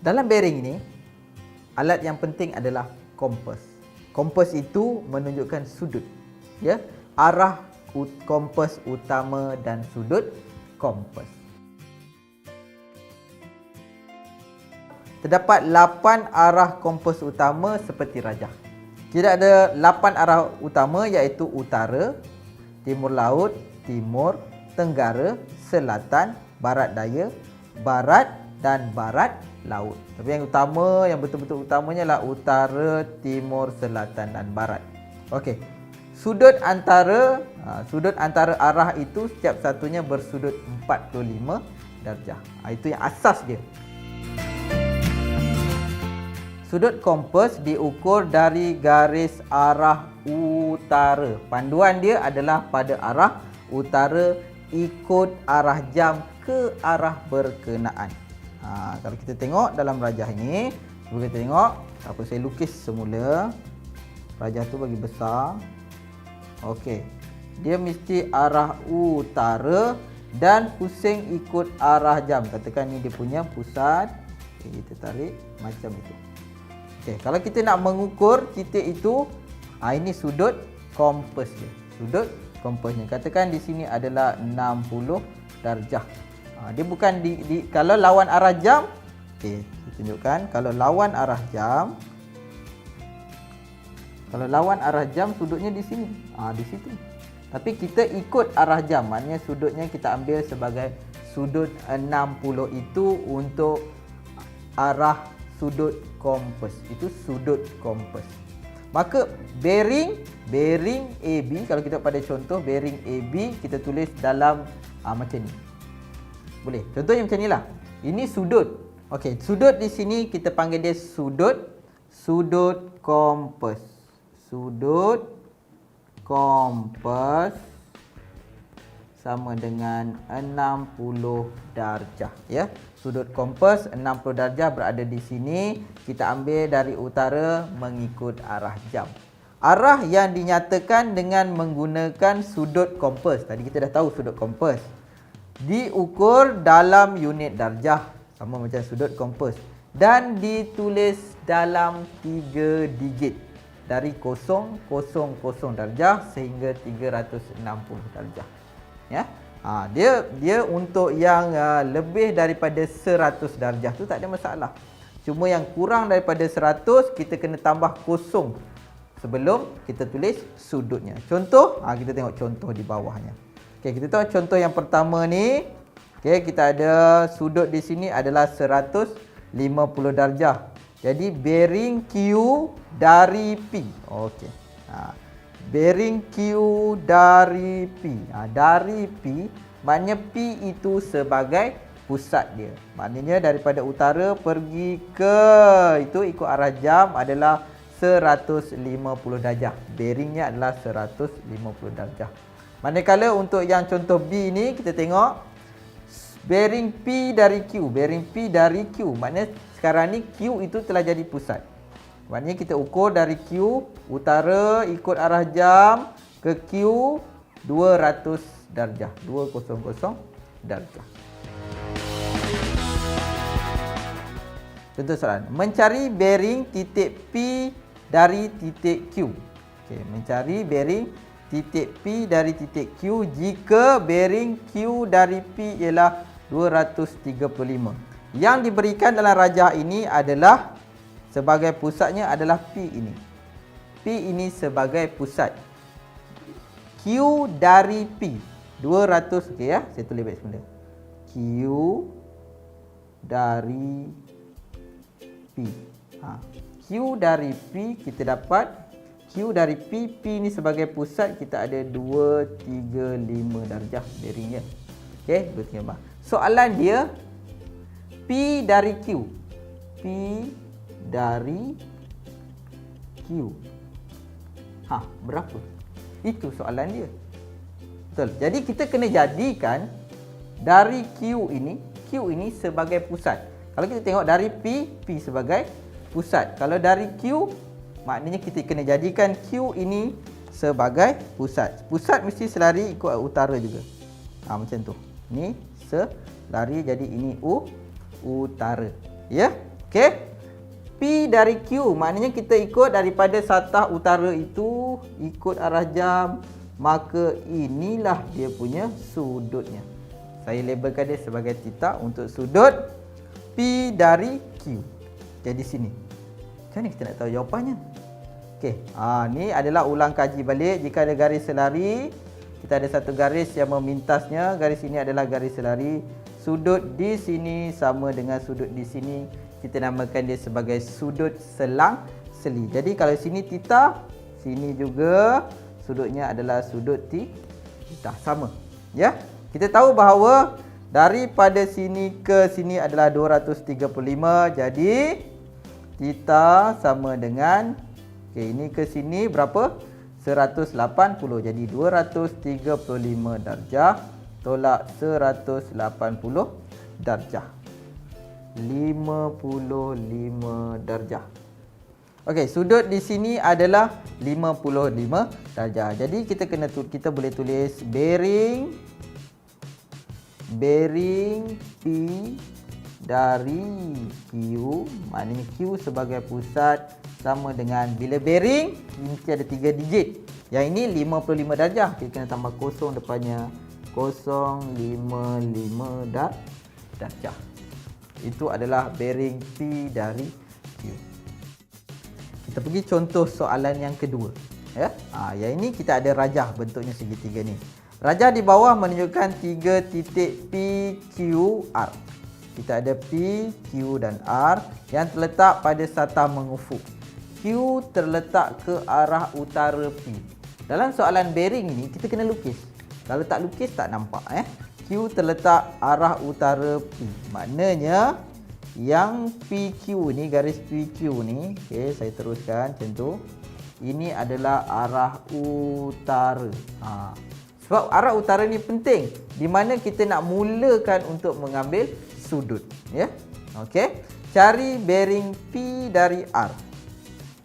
Dalam bearing ini, alat yang penting adalah kompas. Kompas itu menunjukkan sudut, ya, arah kompas utama dan sudut kompas. Terdapat 8 arah kompas utama seperti rajah. Kita ada 8 arah utama iaitu utara, timur laut, timur, tenggara, selatan, barat daya, barat dan barat laut. Tapi yang utama, yang betul-betul utamanya adalah utara, timur, selatan dan barat. Okey. Sudut antara arah itu setiap satunya bersudut 45 darjah. Itu yang asas dia. Sudut kompas diukur dari garis arah utara. Panduan dia adalah pada arah utara, ikut arah jam ke arah berkenaan. Kalau kita tengok dalam rajah ini, cuba kita tengok, apa saya lukis semula. Rajah tu bagi besar. Okey. Dia mesti arah utara dan pusing ikut arah jam. Katakan ni dia punya pusat. Okay, kita tarik macam itu. Okey, kalau kita nak mengukur titik itu, ini sudut kompas dia. Sudut kompasnya. Katakan di sini adalah 60 darjah. Dia bukan kalau lawan arah jam. Okey, saya tunjukkan. Kalau lawan arah jam, sudutnya di sini. Di situ. Tapi kita ikut arah jam. Maknanya sudutnya kita ambil sebagai sudut 60 itu untuk arah sudut kompas. Itu sudut kompas. Maka bearing AB, kalau kita pada contoh bearing AB, kita tulis dalam macam ni. Boleh. Contohnya macam inilah. Ini sudut. Okey, sudut di sini kita panggil dia sudut kompas. Sudut kompas sama dengan 60 darjah, ya. Sudut kompas 60 darjah berada di sini. Kita ambil dari utara mengikut arah jam. Arah yang dinyatakan dengan menggunakan sudut kompas. Tadi kita dah tahu sudut kompas. Diukur dalam unit darjah, sama macam sudut kompas, dan ditulis dalam 3 digit dari 000 darjah sehingga 360 darjah. Ya. Dia untuk yang lebih daripada 100 darjah tu tak ada masalah. Cuma yang kurang daripada 100 kita kena tambah kosong sebelum kita tulis sudutnya. Contoh, kita tengok contoh di bawahnya. Okey, kita tahu contoh yang pertama ni. Okey, kita ada sudut di sini adalah 150 darjah. Jadi bearing Q dari P. Okey. Bearing Q dari P. Dari P, maknanya P itu sebagai pusat dia. Maknanya daripada utara pergi ke itu ikut arah jam adalah 150 darjah. Bearingnya adalah 150 darjah. Manakala untuk yang contoh B ni kita tengok bearing P dari Q. Bearing P dari Q. Maknanya sekarang ni Q itu telah jadi pusat. Maknanya kita ukur dari Q utara ikut arah jam ke Q 200 darjah. 200 darjah. Contoh soalan. Mencari bearing titik P dari titik Q. Okey, mencari bearing titik P dari titik Q jika bearing Q dari P ialah 235. Yang diberikan dalam rajah ini adalah sebagai pusatnya adalah P ini. P ini sebagai pusat. Q dari P 200, okey ya, saya tulis baik semula. Q dari P. Q dari P kita dapat Q dari P, P ni sebagai pusat kita ada 235 darjah bearingnya. Okey, 235. Soalan dia P dari Q. P dari Q. Berapa? Itu soalan dia. Betul. Jadi kita kena jadikan dari Q ini sebagai pusat. Kalau kita tengok dari P, P sebagai pusat. Kalau dari Q, maknanya kita kena jadikan Q ini sebagai pusat. Pusat mesti selari ikut utara juga. Macam tu. Ni selari jadi ini utara. Ya. Okey. P dari Q, maknanya kita ikut daripada satah utara itu ikut arah jam, maka inilah dia punya sudutnya. Saya labelkan dia sebagai theta untuk sudut P dari Q. Jadi sini. Macam mana kita nak tahu jawapannya? Okey, ni adalah ulang kaji balik. Jika ada garis selari, kita ada satu garis yang memintasnya. Garis ini adalah garis selari. Sudut di sini sama dengan sudut di sini. Kita namakan dia sebagai sudut selang seli. Jadi kalau sini theta, sini juga sudutnya adalah sudut theta. Sama. Ya. Kita tahu bahawa daripada sini ke sini adalah 235. Jadi theta sama dengan, ini ke sini berapa? 180. Jadi 235 darjah tolak 180 darjah. 55 darjah. Okey, sudut di sini adalah 55 darjah. Jadi kita boleh tulis bearing P dari Q, maknanya Q sebagai pusat sama dengan, bila bearing mesti ada 3 digit. Yang ini 55 darjah. Kita kena tambah kosong depannya. 055 darjah. Itu adalah bearing P dari Q. Kita pergi contoh soalan yang kedua. Ya? Yang ini kita ada rajah, bentuknya segitiga ni. Rajah di bawah menunjukkan 3 titik P, Q, R. Kita ada P, Q dan R yang terletak pada satah mengufuk. Q terletak ke arah utara P. Dalam soalan bearing ini kita kena lukis. Kalau tak lukis tak nampak. Q terletak arah utara P. Maknanya yang PQ ni, garis PQ ni, okey, saya teruskan macam tu. Ini adalah arah utara. Sebab arah utara ni penting, di mana kita nak mulakan untuk mengambil sudut, ya. Okey. Cari bearing P dari R.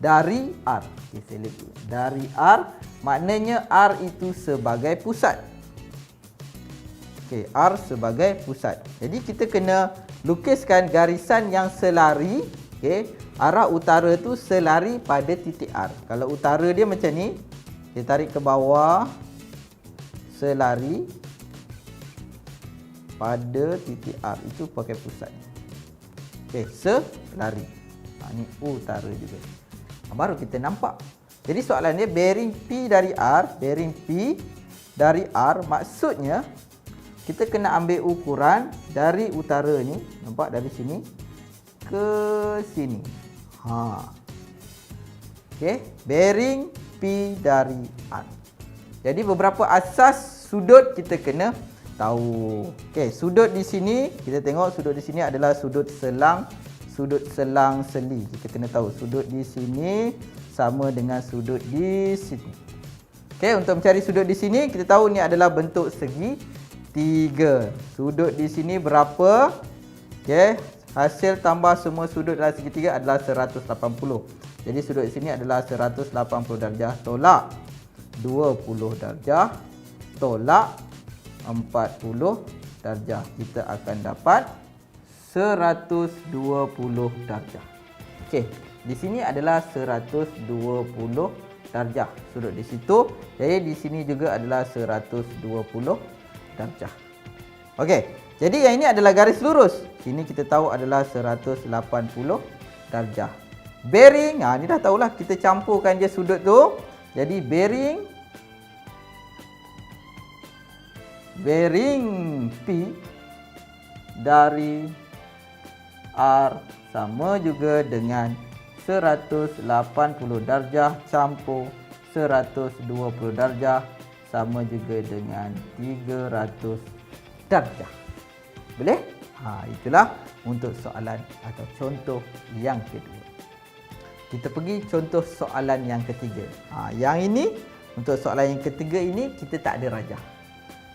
Dari R. Okey, saya lihat dari R, maknanya R itu sebagai pusat. Okey, R sebagai pusat. Jadi kita kena lukiskan garisan yang selari. Okey, arah utara tu selari pada titik R. Kalau utara dia macam ni, kita tarik ke bawah, selari pada titik R, itu pakai pusat. Okey, selari. Ni utara juga. Baru kita nampak. Jadi soalan dia bearing P dari R, bearing P dari R, maksudnya kita kena ambil ukuran dari utara ni, nampak dari sini ke sini. Okey, bearing P dari R. Jadi beberapa asas sudut kita kena tahu. Okey, sudut di sini, kita tengok sudut di sini adalah sudut selang seli. Kita kena tahu sudut di sini sama dengan sudut di sini. Okey, untuk mencari sudut di sini, kita tahu ni adalah bentuk segi 3. Sudut di sini berapa? Okey, hasil tambah semua sudut dalam segitiga adalah 180. Jadi sudut di sini adalah 180 darjah tolak 20 darjah tolak 40 darjah. Kita akan dapat 120 darjah. Okey, di sini adalah 120 darjah sudut di situ. Jadi di sini juga adalah 120 darjah. Okey, jadi yang ini adalah garis lurus. Sini kita tahu adalah 180 darjah. Bearing, ni dah tahulah, kita campurkan je sudut tu. Jadi bearing P dari R sama juga dengan 180 darjah campur 120 darjah sama juga dengan 300 darjah. Boleh? Itulah untuk soalan atau contoh yang kedua. Kita pergi contoh soalan yang ketiga. Yang ini, untuk soalan yang ketiga ini kita tak ada rajah.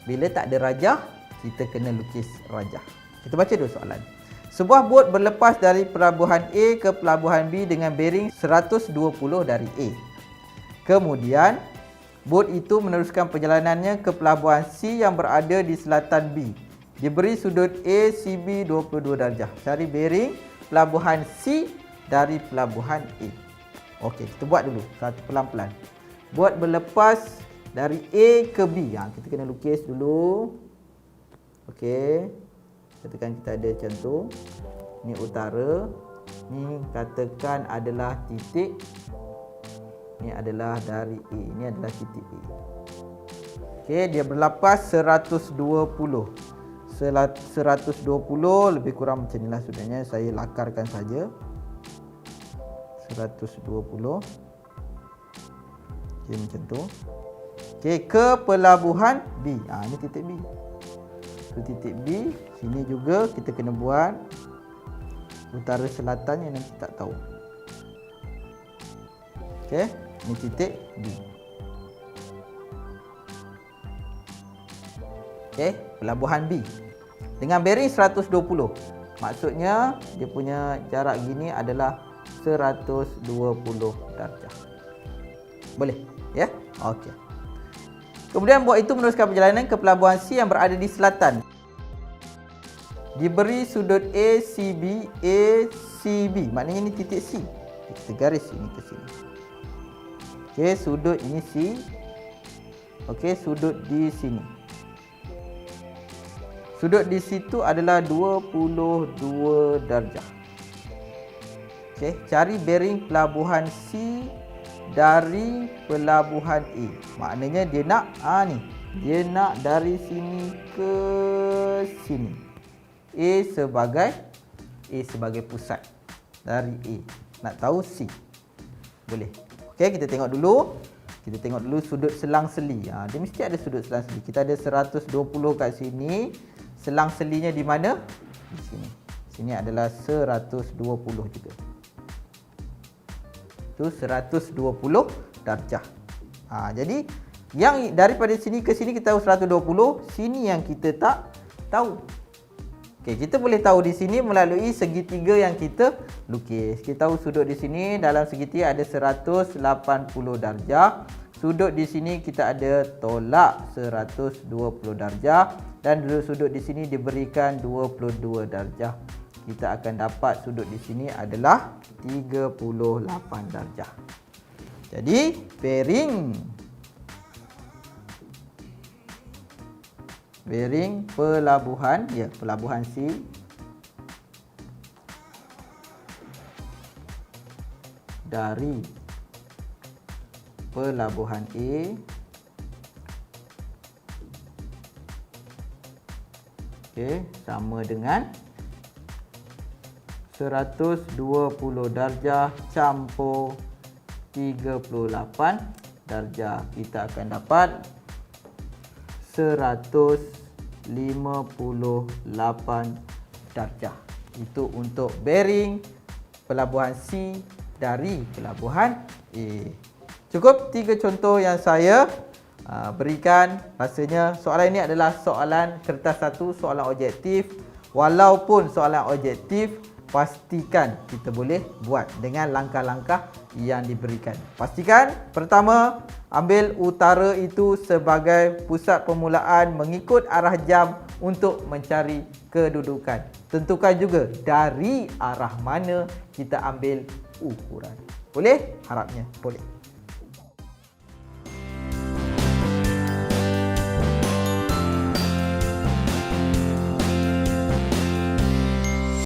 Bila tak ada rajah, kita kena lukis rajah. Kita baca dulu soalan. Sebuah bot berlepas dari pelabuhan A ke pelabuhan B dengan bearing 120 dari A. Kemudian, bot itu meneruskan perjalanannya ke pelabuhan C yang berada di selatan B. Diberi sudut A, CB 22 darjah. Cari bearing pelabuhan C dari pelabuhan A. Okey, kita buat dulu satu pelan-pelan. Buat berlepas dari A ke B. Kita kena lukis dulu. Okey. Katakan kita ada macam tu. Ni utara. Ni katakan adalah titik. Ni adalah dari A. Ni adalah titik A. Okey, dia berlapas 120. 120 lebih kurang macam inilah sudutnya. Saya lakarkan saja. 120. Okey, macam tu. Okey, ke pelabuhan B. Ini titik B. Itu titik B. Sini juga kita kena buat utara selatan yang nanti tak tahu. Okey, ini titik B. Okey, pelabuhan B dengan bearing 120. Maksudnya dia punya jarak gini adalah 120 darjah. Boleh? Ya? Okey. Kemudian buat itu meneruskan perjalanan ke pelabuhan C yang berada di selatan. Diberi sudut ACB, ACB. Maknanya ini titik C. Kita garis ini ke sini. Okey, sudut ini C. Okey, sudut di sini. Sudut di situ adalah 22 darjah. Okey, cari bearing pelabuhan C dari pelabuhan A. Maknanya dia nak ni. Dia nak dari sini ke sini. A sebagai pusat dari A. Nak tahu C. Boleh. Okey, kita tengok dulu. Kita tengok dulu sudut selang-seli. Dia mesti ada sudut selang-seli. Kita ada 120 kat sini. Selang-selinya di mana? Di sini. Sini adalah 120 juga. Itu 120 darjah. Jadi yang daripada sini ke sini kita tahu 120, sini yang kita tak tahu. Okey, kita boleh tahu di sini melalui segitiga yang kita lukis. Kita tahu sudut di sini dalam segitiga ada 180 darjah. Sudut di sini kita ada tolak 120 darjah dan sudut di sini diberikan 22 darjah. Kita akan dapat sudut di sini adalah 38 darjah. Jadi bearing pelabuhan, pelabuhan C dari pelabuhan A sama dengan 120 darjah campur 38 darjah. Kita akan dapat 158 darjah. Itu untuk bearing pelabuhan C dari pelabuhan A. Cukup 3 contoh yang saya berikan. Rasanya soalan ini adalah soalan kertas 1, soalan objektif. Walaupun soalan objektif, pastikan kita boleh buat dengan langkah-langkah yang diberikan. Pastikan pertama, ambil utara itu sebagai pusat permulaan mengikut arah jam untuk mencari kedudukan. Tentukan juga dari arah mana kita ambil ukuran. Boleh? Harapnya boleh.